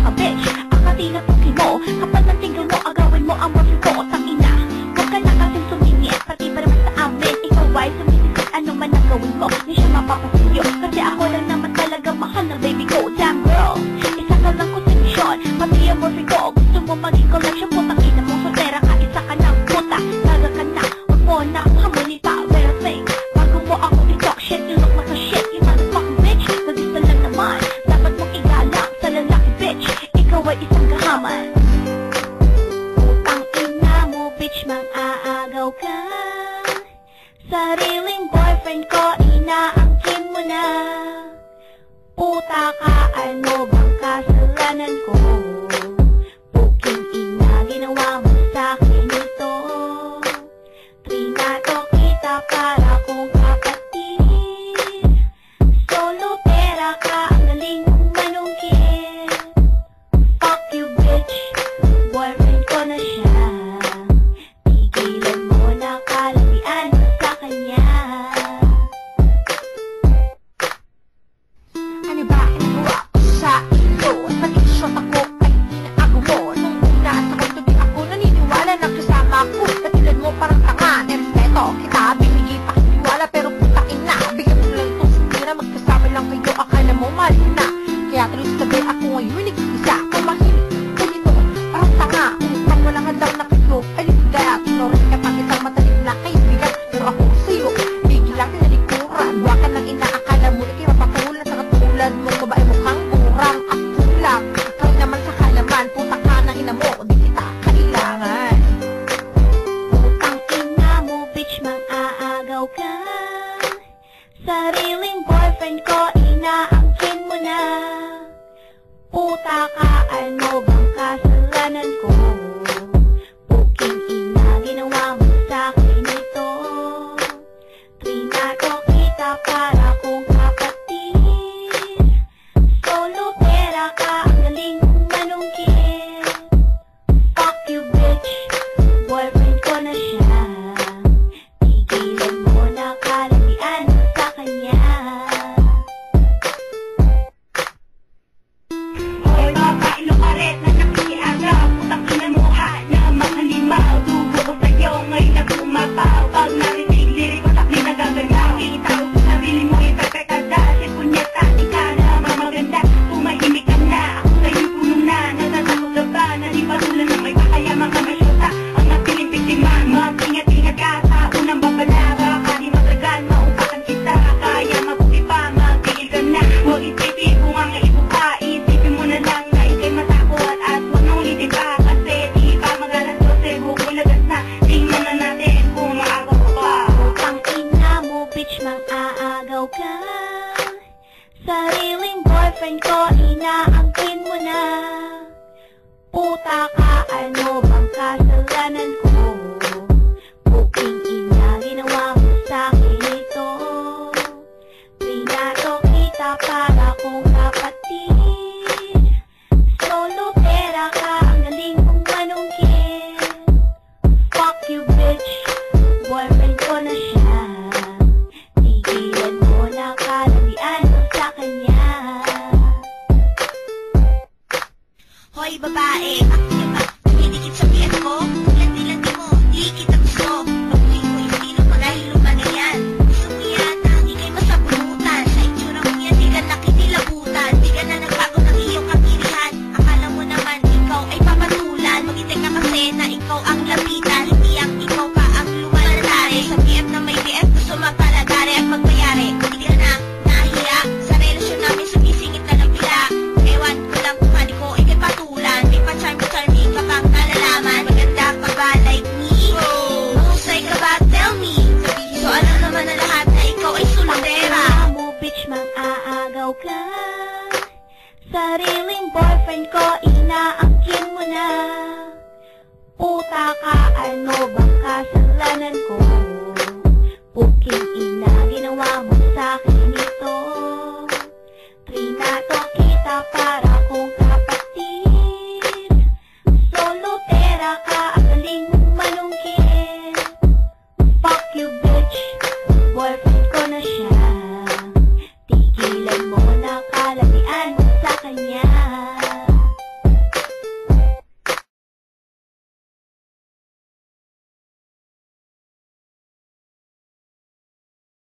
ka bitch. Akati na puki mo, kapag ng tingin mo, agawin mo ang morphin ko. Tangina, huwag ka na kasing sumingit, pati ba naman sa amin. Ikaw ay sumisisip, ano man ang gawin mo, di siya mapapasilyo. Kasi ako lang naman talaga mahal ng baby ko. Damn girl, isa ka lang konsensyon, pati ang morphin ko. Gusto mo maging collection po, tangina mo soltera ka, isa ka ng puta. Laga ka na, huwag mo na hamonita. Better think, bago mo ako i-talk shit, you look like a shit, you motherfucking bitch. Mag-isa lang naman, dapat mong igalang sa lalaki bitch. Ikaw ay isang gahaman. Putang ina mo bitch, mang-aagaw ka. Sariling boyfriend ko, inaangkin mo na. Puta ka, ano bang kasalanan ko? Puking ina, ginawa mo sa'kin ito. Trinato kita para kong kapatid. Solo pera ka, ang galing mong manungkit. Fuck you bitch, boyfriend ko na siya. Tigilan mo na kalabian mo sa kanya. Ano ba inuwa ko sa ilo? At nag-shot ako ay inaago mo. Nung una sa katubi ako, naniniwala na kasama ko. Katulad mo parang tanga, nerespeto kita, bibigay pa kiniwala. Pero putain na, bigyan mo lang itong sumira. Magkasama lang kayo, akala mo mali na. Kaya tuloy sabi ako ngayon, nag-isa. Kumahimik, ganito, parang tanga. Utang mo lang handa na kayo. Aligaya, tinurin ka pang isang matalim na kaibigan. Pero ako sa'yo, bigil lang tinalikuran. Huwa ka lang inaakala mo, ikay mapatulan sa katulad mo. Babae mukhang kurang at kulang. Ikaw naman sa kalaman, putang ka na ina mo, di kita kailangan. Putang ina mo, bitch, mang-aagaw ka. Sariling boyfriend ko, inaangkin mo na. Puta ka, ano bang kasalanan ko? Puking ina, ginawa mo sa'kin ito. Trinato kita para kong kapatid. Solo pera ka, ang galing mong manungkit. Fuck you bitch, boyfriend ko na siya. Tigilan mo na kalabian mo sa kanya. Hoy babae lukaret na nakikiagaw, putang ina mo ha, na makalimaw. Dugo ko sa'yo, ngayon na tumapaw. Pag narinig lirik ko sakli na gagalaw. Itaw sa sarili mo, ipepekada. Si punyeta, di ka na mamaganda. Tumahimik ka na, ako sa'yo puno na. Natatakot ka ba, na di patulan ng may pakayamang kamasyota. Ang napiling biktima, mag-ingat-ingat ka sa unang babala. Baka di matragan, maupakan kita. Kaya mabuti pa, magtigil ka na. Huwag isipin kung ang ibo ka, isipin mo na lang na ikay matakot. At huwag na ulitin pa, kasi di pa magalas ko. Sebo ko lagas na, tingnan na natin kung maagaw ka pa. Putang ina mo bitch, mang-aagaw ka. Sariling boyfriend ko, inaangkin mo na. Puta ka, ano bang kasalanan ko? Puking ina, ginawa mo sa'kin ito. Trinato kita para kong kapatid. Solo pera ka, ang galing mong manungkit. Fuck you bitch, boyfriend ko na siya. Tigilan mo na kalabian mo sa kanya. Hoy babae, bakit ka ba? Didikit sa piyan ko? Landi-landi mo, di kita gusto. Pag-uwi ko yung sino pa dahil lupa na yan. Gusto mo yata, di kayo masabunutan. Sa itsura mo yan, di ka nakinilabutan. Di ka na nagbago ng iyong kapirihan. Akala mo naman, ikaw ay papatulan. Mag-itay ka kasi na ikaw ang lapitan. Hindi ang ikaw pa ang lumalari. Sa BF na may BF, gusto mapalagari at magmayari. Hindi ka na nahiya sa relasyon namin, sumisingit na lang bila. Ewan ko lang kung hani ko ikay patulan. May pa-charming ka pang kalalaman. Maganda ka ba like me? Mahusay ka ba? Tell me. So ano naman na lahat na ikaw ay soltera? Mo bitch, mang-aagaw ka. Sariling boyfriend ko, inaangkin mo na. Puta ka, ano bang kasalanan ko? Puking ina, ginawa mo sa'kin ito. Trinato kita para kong kapatid. Solo pera ka, ang galing mong manungkit. Fuck you bitch, boyfriend ko na siya. Tigilan mo